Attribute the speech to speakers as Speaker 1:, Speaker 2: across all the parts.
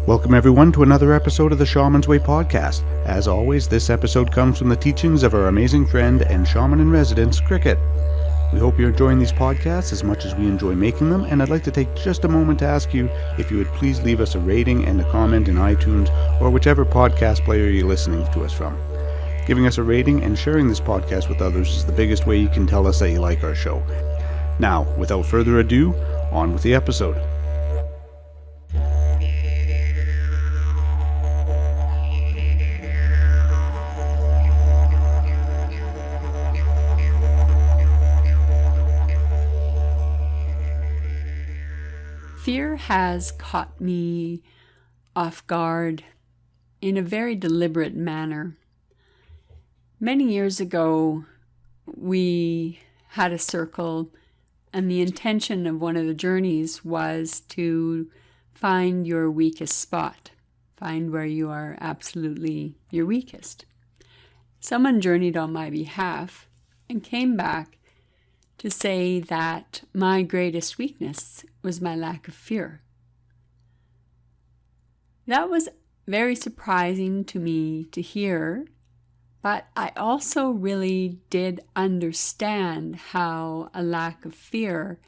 Speaker 1: Welcome everyone to another episode of the Shaman's Way podcast. As always, this episode comes from the teachings of our amazing friend and shaman in residence, Kriket. We hope you're enjoying these podcasts as much as we enjoy making them, and I'd like to take just a moment to ask you if you would please leave us a rating and a comment in iTunes or whichever podcast player you're listening to us from. Giving us a rating and sharing this podcast with others is the biggest way you can tell us that you like our show. Now, without further ado, on with the episode.
Speaker 2: Fear has caught me off guard in a very deliberate manner. Many years ago, we had a circle, and the intention of one of the journeys was to find your weakest spot, find where you are absolutely your weakest. Someone journeyed on my behalf and came back to say that my greatest weakness was my lack of fear. That was very surprising to me to hear, but I also really did understand how a lack of fear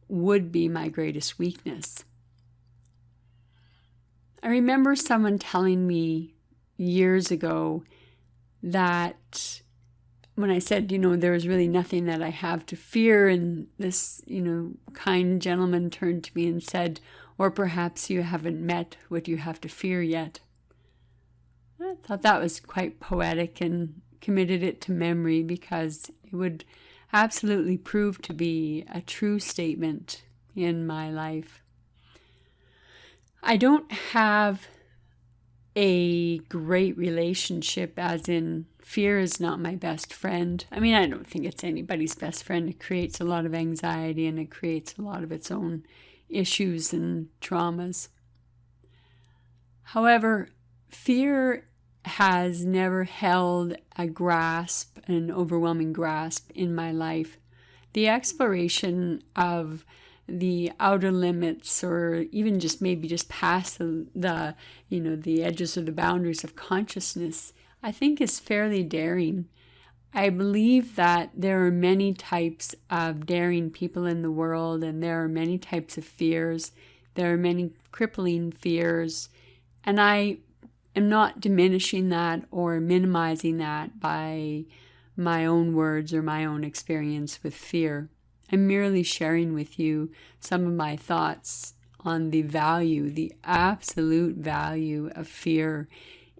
Speaker 2: would be my greatest weakness. I remember someone telling me years ago that when I said, there was really nothing that I have to fear, and this, kind gentleman turned to me and said, or perhaps you haven't met what you have to fear yet. I thought that was quite poetic and committed it to memory because it would absolutely prove to be a true statement in my life. I don't have a great relationship, as in fear is not my best friend. I mean, I don't think it's anybody's best friend. It creates a lot of anxiety and it creates a lot of its own issues and traumas. However, fear has never held a grasp, an overwhelming grasp in my life. The exploration of the outer limits, or even just past the edges or the boundaries of consciousness, I think is fairly daring. I believe that there are many types of daring people in the world, and there are many types of fears. There are many crippling fears, and I am not diminishing that or minimizing that by my own words or my own experience with fear. I'm merely sharing with you some of my thoughts on the value, the absolute value of fear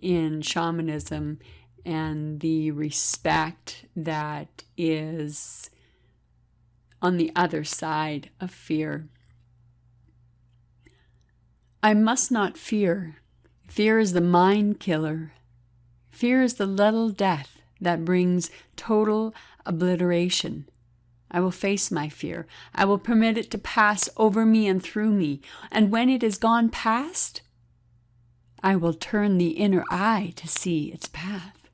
Speaker 2: in shamanism and the respect that is on the other side of fear. I must not fear. Fear is the mind killer. Fear is the little death that brings total obliteration. I will face my fear. I will permit it to pass over me and through me. And when it is gone past, I will turn the inner eye to see its path.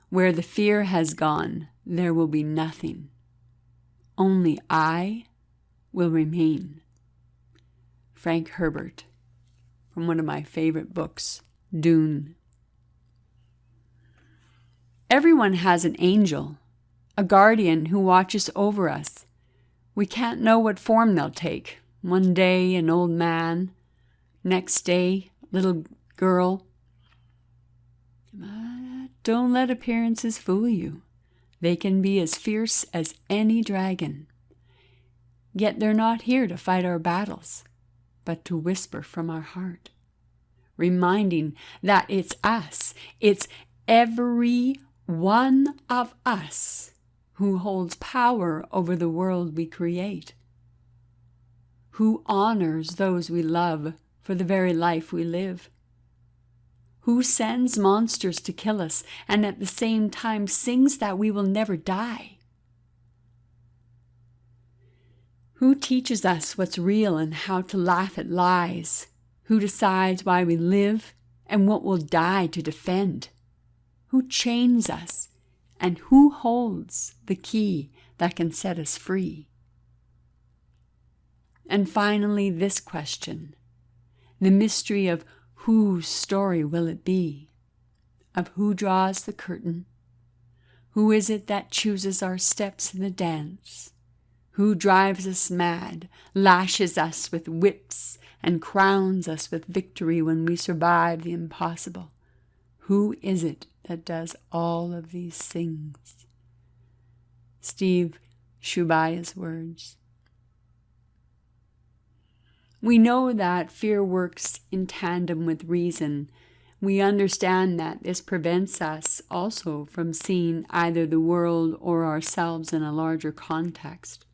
Speaker 2: Where the fear has gone, there will be nothing. Only I will remain. Frank Herbert, from one of my favorite books, Dune. Everyone has an angel, a guardian who watches over us. We can't know what form they'll take. One day, an old man. Next day, little girl. But don't let appearances fool you. They can be as fierce as any dragon. Yet they're not here to fight our battles, but to whisper from our heart, reminding that it's us, it's every one of us who holds power over the world we create, who honors those we love for the very life we live, who sends monsters to kill us and at the same time sings that we will never die, who teaches us what's real and how to laugh at lies, who decides why we live and what we'll die to defend, who chains us and who holds the key that can set us free. And finally, this question. The mystery of whose story will it be? Of who draws the curtain? Who is it that chooses our steps in the dance? Who drives us mad, lashes us with whips, and crowns us with victory when we survive the impossible? Who is it that does all of these things? Steve Shubaya's words. We know that fear works in tandem with reason. We understand that this prevents us also from seeing either the world or ourselves in a larger context.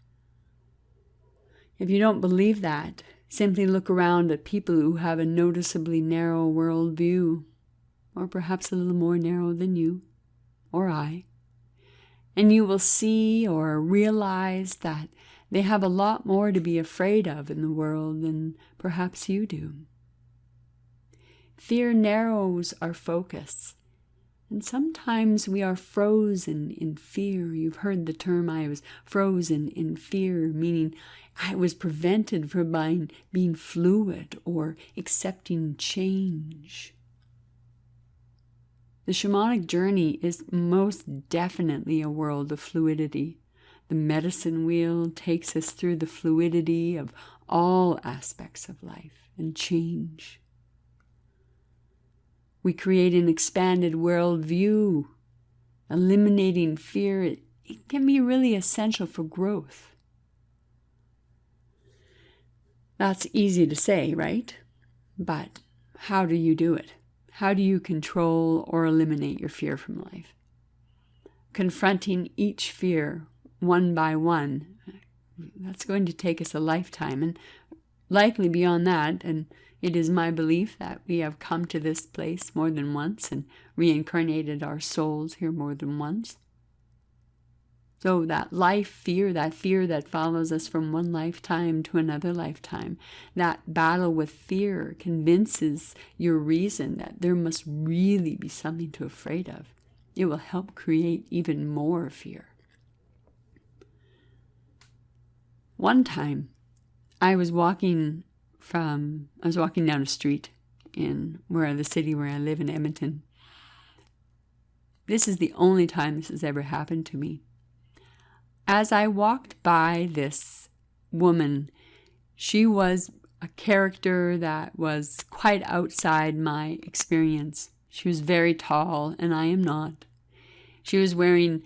Speaker 2: If you don't believe that, simply look around at people who have a noticeably narrow world view, or perhaps a little more narrow than you or I, and you will see or realize that they have a lot more to be afraid of in the world than perhaps you do. Fear narrows our focus, and sometimes we are frozen in fear. You've heard the term, I was frozen in fear, meaning I was prevented from being fluid or accepting change. The shamanic journey is most definitely a world of fluidity. The medicine wheel takes us through the fluidity of all aspects of life and change. We create an expanded worldview. Eliminating fear, it can be really essential for growth. That's easy to say, right? But how do you do it? How do you control or eliminate your fear from life? Confronting each fear one by one, that's going to take us a lifetime, and likely beyond that. And it is my belief that we have come to this place more than once and reincarnated our souls here more than once. So that fear that follows us from one lifetime to another lifetime, that battle with fear convinces your reason that there must really be something to be afraid of. It will help create even more fear. One time, I was walking down a street in the city where I live in Edmonton. This is the only time this has ever happened to me. As I walked by this woman, she was a character that was quite outside my experience. She was very tall, and I am not. She was wearing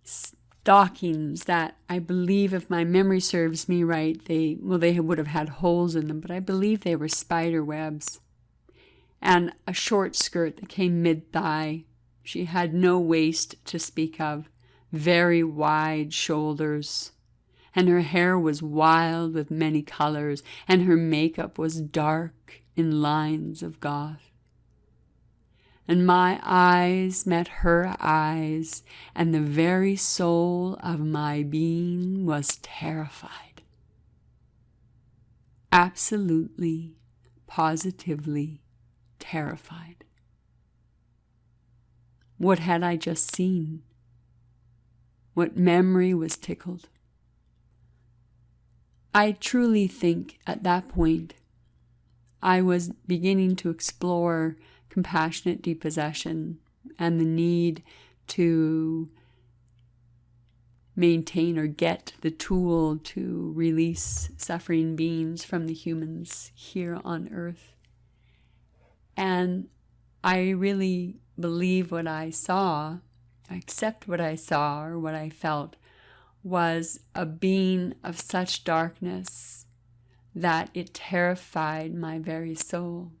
Speaker 2: stockings that I believe, if my memory serves me right, they would have had holes in them, but I believe they were spider webs. And a short skirt that came mid-thigh. She had no waist to speak of, very wide shoulders, and her hair was wild with many colors, and her makeup was dark in lines of goth. And my eyes met her eyes, and the very soul of my being was terrified. Absolutely, positively terrified. What had I just seen? What memory was tickled? I truly think at that point I was beginning to explore compassionate depossession and the need to maintain or get the tool to release suffering beings from the humans here on earth. And I really believe what I saw, I accept what I saw or what I felt, was a being of such darkness that it terrified my very soul.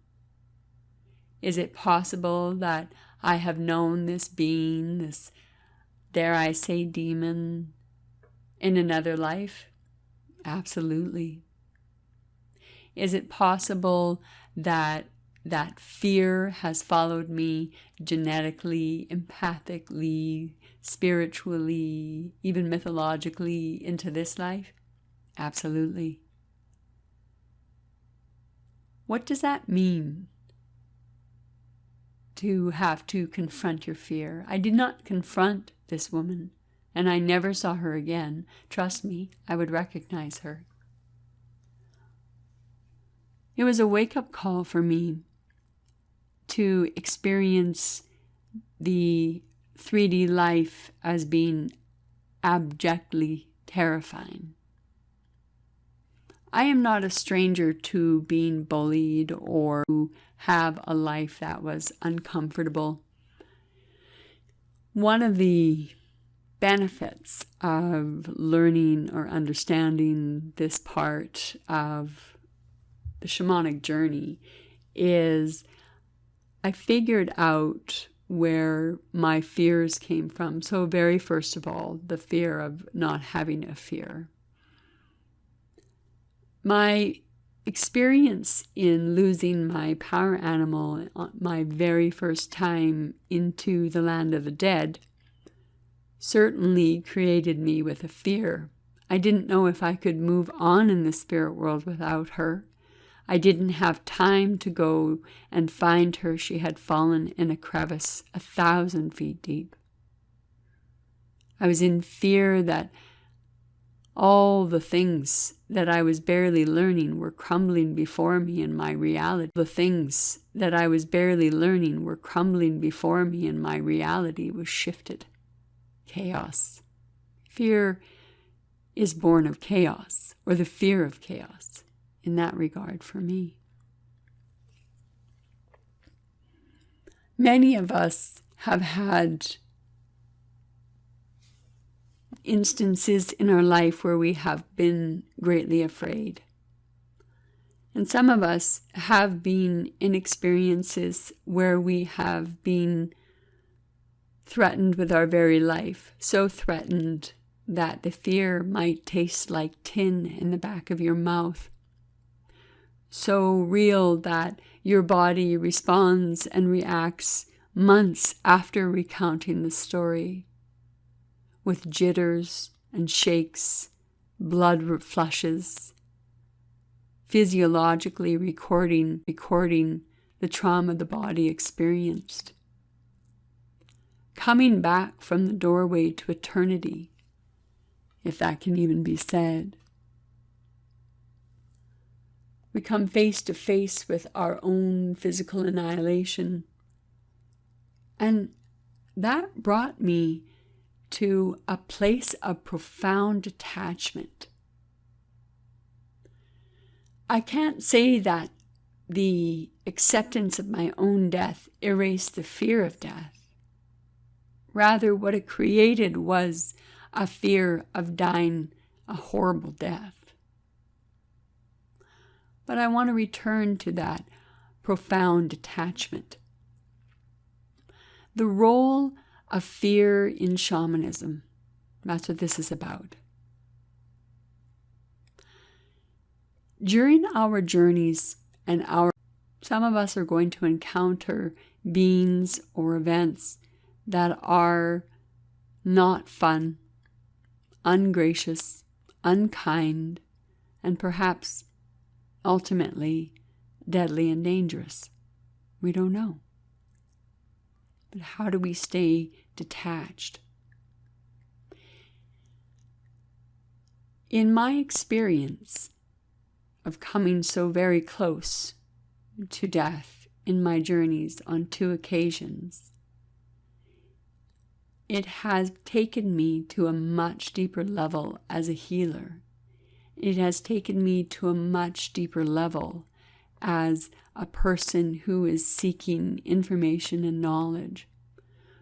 Speaker 2: Is it possible that I have known this being, this, dare I say, demon, in another life? Absolutely. Is it possible that fear has followed me genetically, empathically, spiritually, even mythologically into this life? Absolutely. What does that mean? To have to confront your fear. I did not confront this woman, and I never saw her again. Trust me, I would recognize her. It was a wake-up call for me to experience the 3D life as being abjectly terrifying. I am not a stranger to being bullied or to have a life that was uncomfortable. One of the benefits of learning or understanding this part of the shamanic journey is I figured out where my fears came from. So very first of all, the fear of not having a fear. My experience in losing my power animal my very first time into the land of the dead certainly created me with a fear. I didn't know if I could move on in the spirit world without her. I didn't have time to go and find her. She had fallen in a crevice 1,000 feet deep. I was in fear that all the things that I was barely learning were crumbling before me in my reality. The things that I was barely learning were crumbling before me and my reality was shifted. Chaos. Fear is born of chaos, or the fear of chaos, in that regard for me. Many of us have had instances in our life where we have been greatly afraid. And some of us have been in experiences where we have been threatened with our very life, so threatened that the fear might taste like tin in the back of your mouth, so real that your body responds and reacts months after recounting the story, with jitters and shakes, blood flushes, physiologically recording the trauma the body experienced. Coming back from the doorway to eternity, if that can even be said. We come face to face with our own physical annihilation. And that brought me to a place of profound detachment. I can't say that the acceptance of my own death erased the fear of death. Rather, what it created was a fear of dying a horrible death. But I want to return to that profound detachment. The role of fear in shamanism, that's what this is about. During our journeys some of us are going to encounter beings or events that are not fun, ungracious, unkind, and perhaps ultimately deadly and dangerous. We don't know. But how do we stay detached? In my experience of coming so very close to death in my journeys on 2 occasions, it has taken me to a much deeper level as a healer. It has taken me to a much deeper level as a person who is seeking information and knowledge,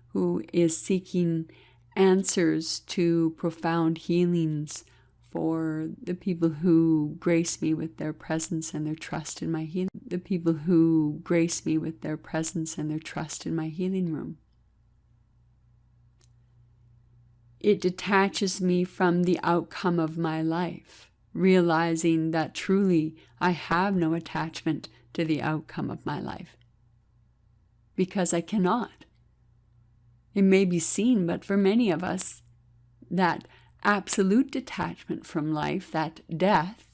Speaker 2: who is seeking answers to profound healings for the people who grace me with their presence and their trust in my healing. The people who grace me with their presence and their trust in my healing room. It detaches me from the outcome of my life, realizing that truly I have no attachment to the outcome of my life. Because I cannot. It may be seen, but for many of us, that absolute detachment from life, that death,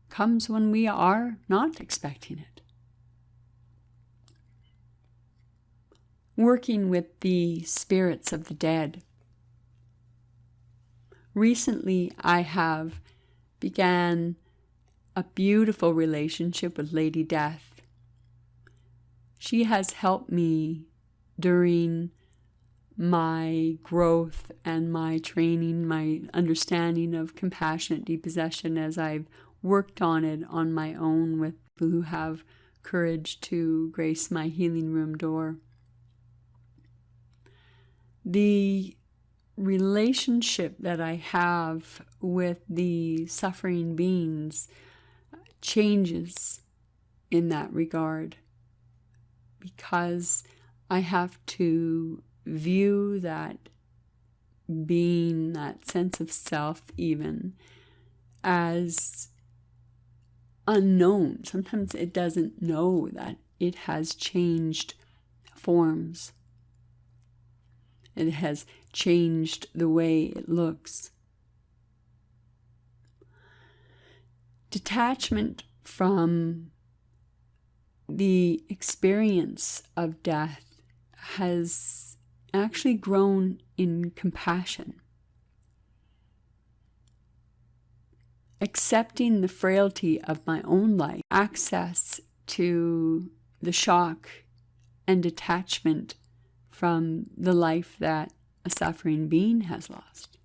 Speaker 2: comes when we are not expecting it. Working with the spirits of the dead. Recently, I have began a beautiful relationship with Lady Death. She has helped me during my growth and my training, my understanding of compassionate depossession as I've worked on it on my own with people who have courage to grace my healing room door. The relationship that I have with the suffering beings changes in that regard, because I have to view that being, that sense of self even, as unknown. Sometimes it doesn't know that it has changed forms. It has changed the way it looks. Detachment from the experience of death has actually grown in compassion. Accepting the frailty of my own life, access to the shock and detachment from the life that a suffering being has lost.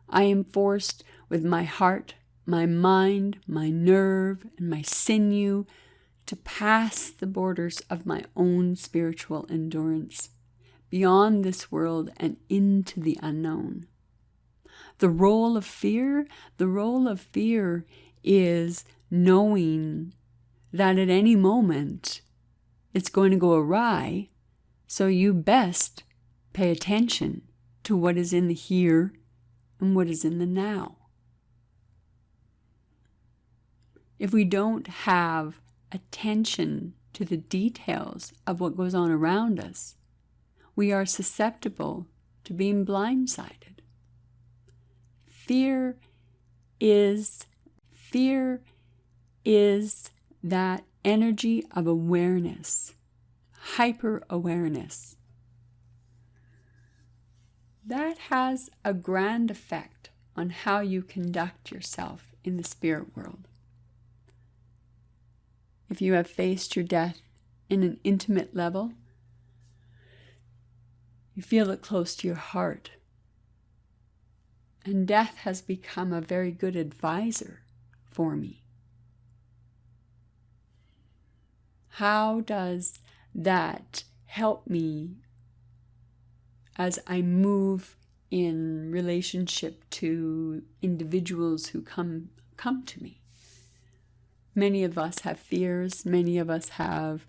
Speaker 2: I am forced with my heart, my mind, my nerve, and my sinew to pass the borders of my own spiritual endurance, beyond this world and into the unknown. The role of fear is knowing that at any moment it's going to go awry, so you best pay attention to what is in the here and what is in the now. If we don't have attention to the details of what goes on around us, we are susceptible to being blindsided. Fear is that energy of awareness, hyper-awareness. That has a grand effect on how you conduct yourself in the spirit world. If you have faced your death in an intimate level, you feel it close to your heart. And death has become a very good advisor for me. How does that help me as I move in relationship to individuals who come to me? Many of us have fears. Many of us have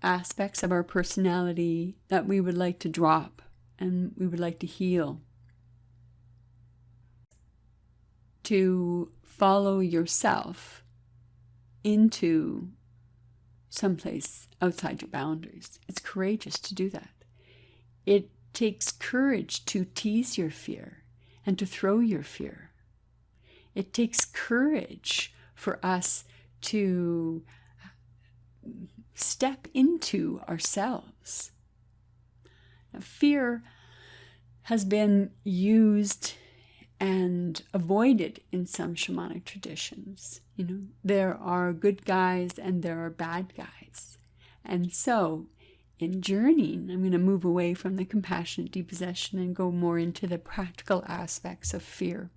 Speaker 2: aspects of our personality that we would like to drop and we would like to heal. To follow yourself into someplace outside your boundaries. It's courageous to do that. It takes courage to tease your fear and to throw your fear. It takes courage for us to step into ourselves. Now, fear has been used and avoided in some shamanic traditions. There are good guys and there are bad guys. And so, in journeying, I'm going to move away from the compassionate depossession and go more into the practical aspects of fear.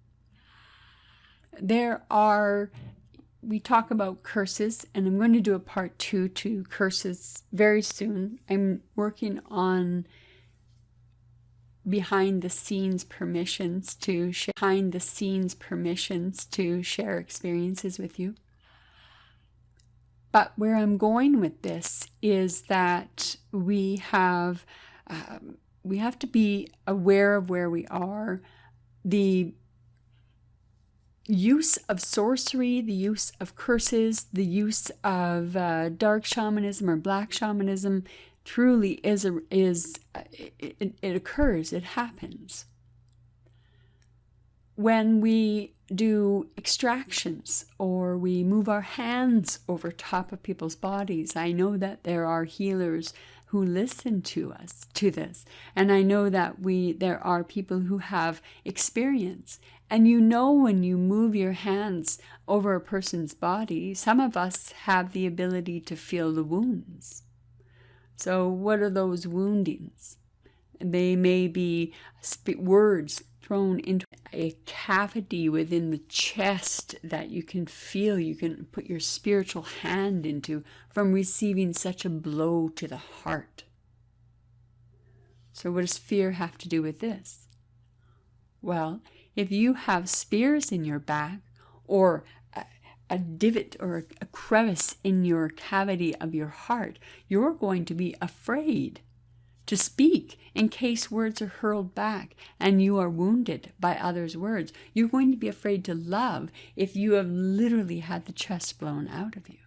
Speaker 2: We talk about curses, and I'm going to do a part 2 to curses very soon. I'm working on behind the scenes permissions to share experiences with you. But where I'm going with this is that we have to be aware of where we are. The use of sorcery, the use of curses, the use of dark shamanism or black shamanism truly it occurs, it happens. When we do extractions or we move our hands over top of people's bodies, I know that there are healers who listen to this. And I know that there are people who have experience. And you know when you move your hands over a person's body, some of us have the ability to feel the wounds. So what are those woundings? They may be words thrown into a cavity within the chest that you can feel, you can put your spiritual hand into from receiving such a blow to the heart. So what does fear have to do with this? Well, if you have spears in your back, or a divot or a crevice in your cavity of your heart, you're going to be afraid to speak in case words are hurled back and you are wounded by others' words. You're going to be afraid to love if you have literally had the chest blown out of you.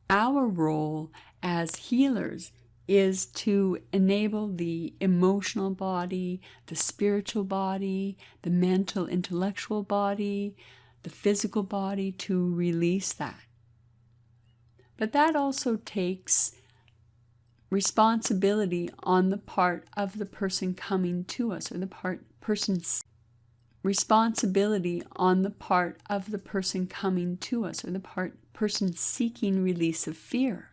Speaker 2: Our role as healers is to enable the emotional body, the spiritual body, the mental, intellectual body, the physical body to release that. But that also takes responsibility on the part of the person coming to us, or responsibility on the part of the person coming to us, or the person seeking release of fear.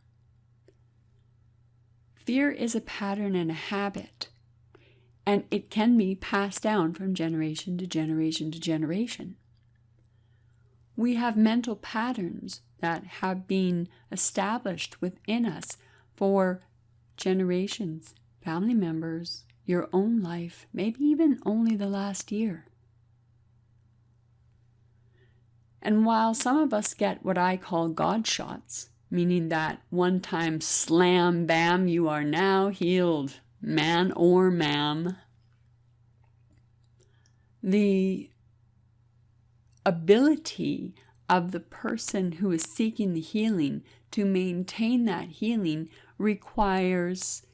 Speaker 2: Fear is a pattern and a habit, and it can be passed down from generation to generation to generation. We have mental patterns that have been established within us for generations, family members, your own life, maybe even only the last year. And while some of us get what I call God shots, meaning that one time slam, bam, you are now healed, man or ma'am, the ability of the person who is seeking the healing to maintain that healing requires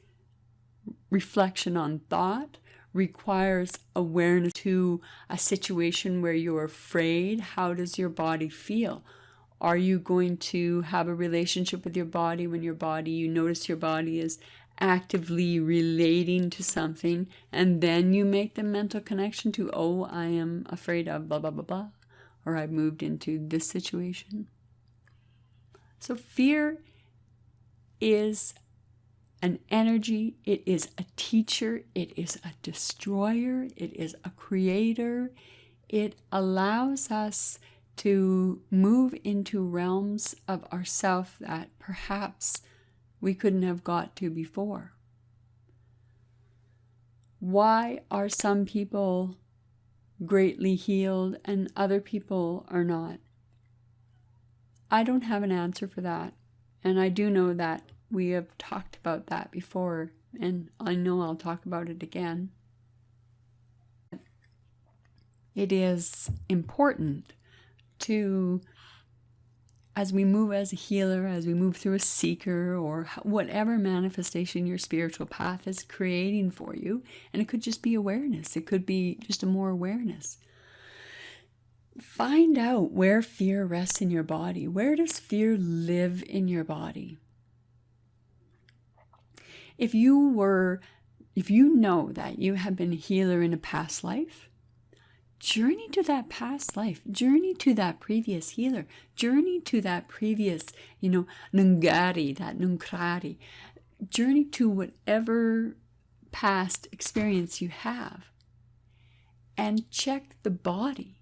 Speaker 2: reflection on thought, requires awareness to a situation where you're afraid. How does your body feel? Are you going to have a relationship with your body when you notice your body is actively relating to something, and then you make the mental connection to, oh, I am afraid of blah, blah, blah, blah, or I've moved into this situation. So fear is an energy, it is a teacher, it is a destroyer, it is a creator. It allows us to move into realms of ourself that perhaps we couldn't have got to before. Why are some people greatly healed and other people are not? I don't have an answer for that. And I do know that we have talked about that before, and I know I'll talk about it again. It is important to, as we move as a healer, as we move through a seeker, or whatever manifestation your spiritual path is creating for you, and it could just be awareness, it could be just a more awareness. Find out where fear rests in your body. Where does fear live in your body? If you know that you have been a healer in a past life, journey to that past life, journey to that previous healer, journey to that previous, nungari, that nunkrari, journey to whatever past experience you have, and check the body.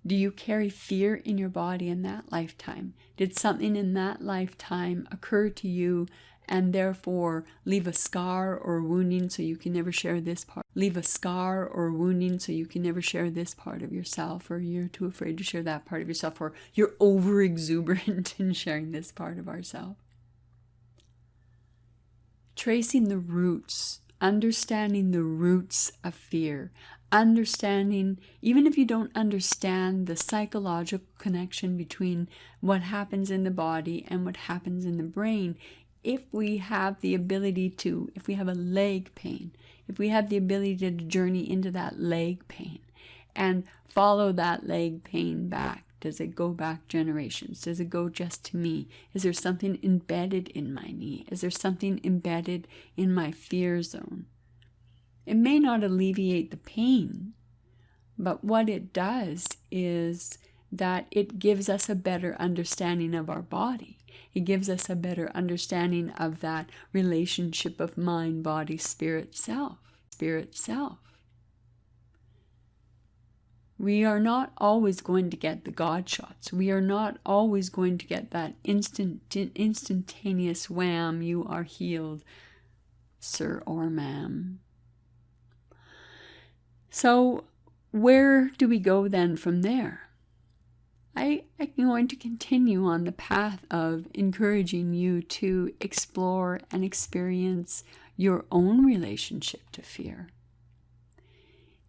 Speaker 2: Do you carry fear in your body in that lifetime? Did something in that lifetime occur to you and therefore leave a scar or wounding so you can never share this part? Leave a scar or wounding so you can never share this part of yourself, or you're too afraid to share that part of yourself, or you're over exuberant in sharing this part of ourselves. Tracing the roots, understanding the roots of fear, understanding, even if you don't understand the psychological connection between what happens in the body and what happens in the brain, if we have the ability to, if we have a leg pain, if we have the ability to journey into that leg pain and follow that leg pain back Does it go back generations? Does it go just to me? Is there something embedded in my knee? Is there something embedded in my fear zone? It may not alleviate the pain, but what it does is that it gives us a better understanding of our body. It gives us a better understanding of that relationship of mind, body, spirit, self. We are not always going to get the God shots. We are not always going to get that instantaneous wham, you are healed, sir or ma'am. So where do we go then from there? I'm going to continue on the path of encouraging you to explore and experience your own relationship to fear.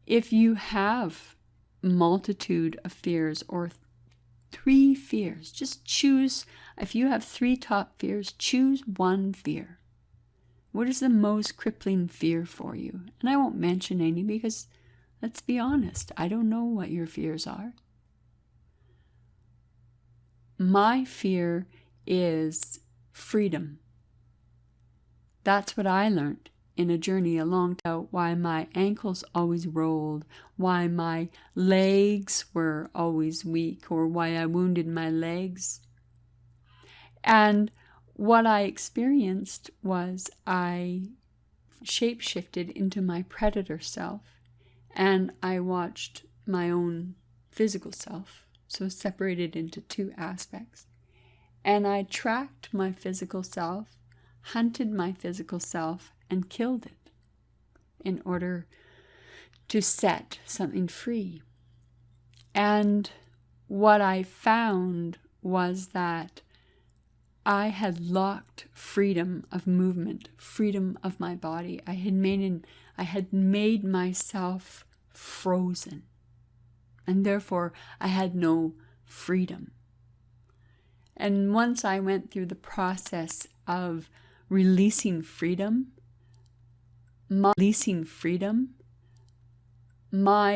Speaker 2: If you have multitude of fears or 3 fears, just choose. If you have 3 top fears, choose 1 fear. What is the most crippling fear for you? And I won't mention any because, let's be honest, I don't know what your fears are. My fear is freedom. That's what I learned in a journey along to why my ankles always rolled, why my legs were always weak, or why I wounded my legs. And what I experienced was I shape-shifted into my predator self, and I watched my own physical self, so separated into 2 aspects. And I tracked my physical self, hunted my physical self, and killed it in order to set something free. And what I found was that I had locked freedom of movement, freedom of my body. I had made myself frozen, and therefore I had no freedom. And once I went through the process of releasing freedom, my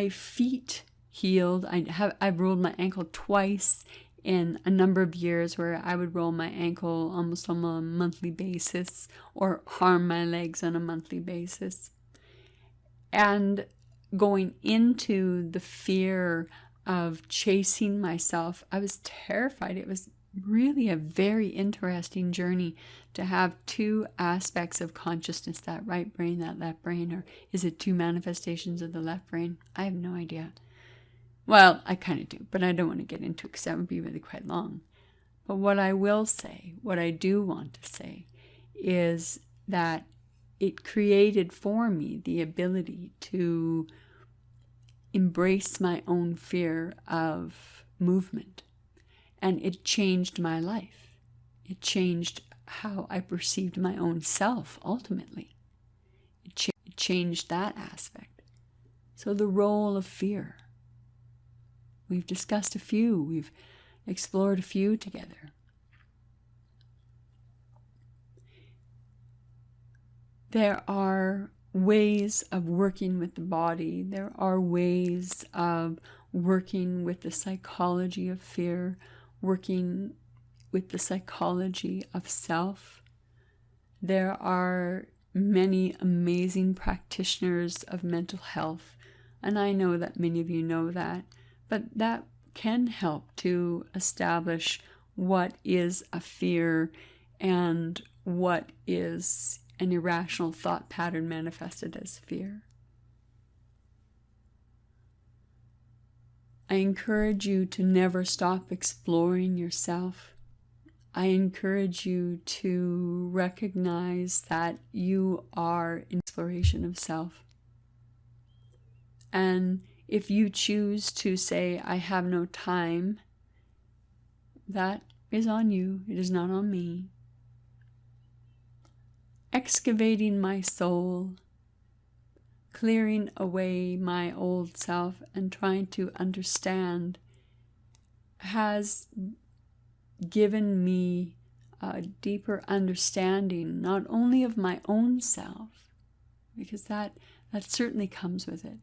Speaker 2: feet healed. I've rolled my ankle twice in a number of years, where I would roll my ankle almost on a monthly basis or harm my legs on a monthly basis. And going into the fear of chasing myself, I was terrified. It was really a very interesting journey to have 2 aspects of consciousness, that right brain, that left brain, or is it 2 manifestations of the left brain? I have no idea. Well, I kind of do, but I don't want to get into it because that would be really quite long. But what I will say, what I do want to say, is that it created for me the ability to embrace my own fear of movement. And it changed my life. It changed how I perceived my own self, ultimately. It changed that aspect. So the role of fear. We've discussed a few. We've explored a few together. There are ways of working with the body. There are ways of working with the psychology of fear, working with the psychology of self. There are many amazing practitioners of mental health, and I know that many of you know that, but that can help to establish what is a fear and what is an irrational thought pattern manifested as fear. I encourage you to never stop exploring yourself. I encourage you to recognize that you are in exploration of self. And if you choose to say, I have no time, that is on you. It is not on me. Excavating my soul, clearing away my old self and trying to understand has given me a deeper understanding, not only of my own self, because that certainly comes with it,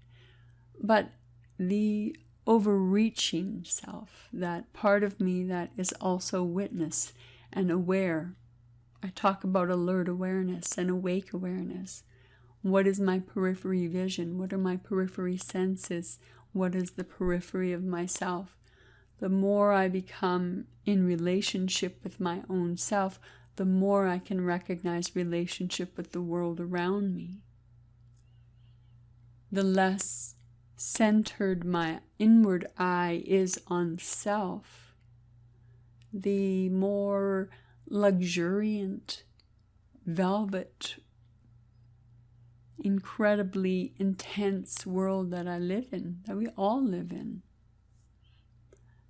Speaker 2: but the overreaching self, that part of me that is also witness and aware. I talk about alert awareness and awake awareness. What is my periphery vision? What are my periphery senses? What is the periphery of myself? The more I become in relationship with my own self, the more I can recognize relationship with the world around me. The less centered my inward eye is on self, the more luxuriant, velvet, incredibly intense world that I live in, that we all live in.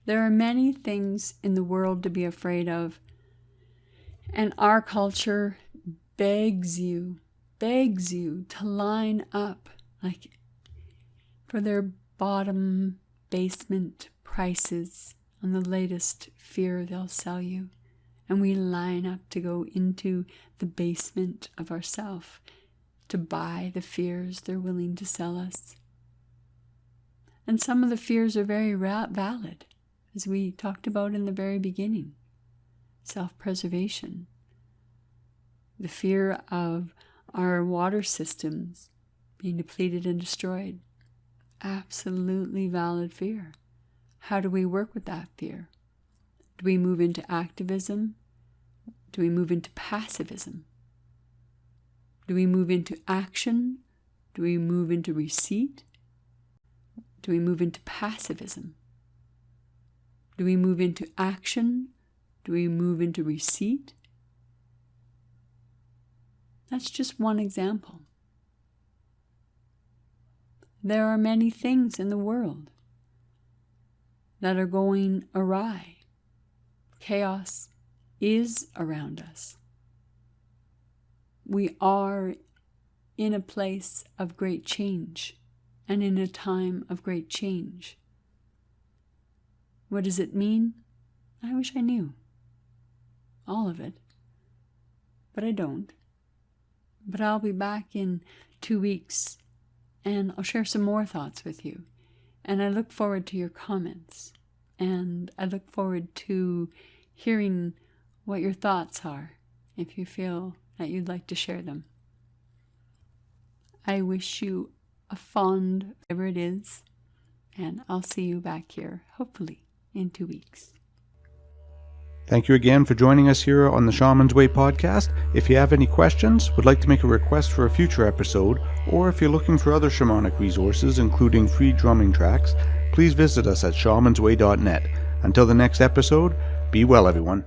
Speaker 2: There are many things in the world to be afraid of, and our culture begs you to line up like for their bottom basement prices on the latest fear they'll sell you. And we line up to go into the basement of ourself to buy the fears they're willing to sell us. And some of the fears are very valid, as we talked about in the very beginning. Self-preservation. The fear of our water systems being depleted and destroyed. Absolutely valid fear. How do we work with that fear? Do we move into activism? Do we move into passivism? Do we move into action? Do we move into receipt? Do we move into passivism? Do we move into action? Do we move into receipt? That's just one example. There are many things in the world that are going awry. Chaos is around us. We are in a place of great change and in a time of great change. What does it mean? I wish I knew all of it, but I don't. But I'll be back in 2 weeks and I'll share some more thoughts with you. And I look forward to your comments. And I look forward to hearing what your thoughts are, if you feel that you'd like to share them. I wish you a fond whatever it is, and I'll see you back here, hopefully, in 2 weeks.
Speaker 1: Thank you again for joining us here on the Shaman's Way podcast. If you have any questions, would like to make a request for a future episode, or if you're looking for other shamanic resources, including free drumming tracks, please visit us at shamansway.net. Until the next episode, be well, everyone.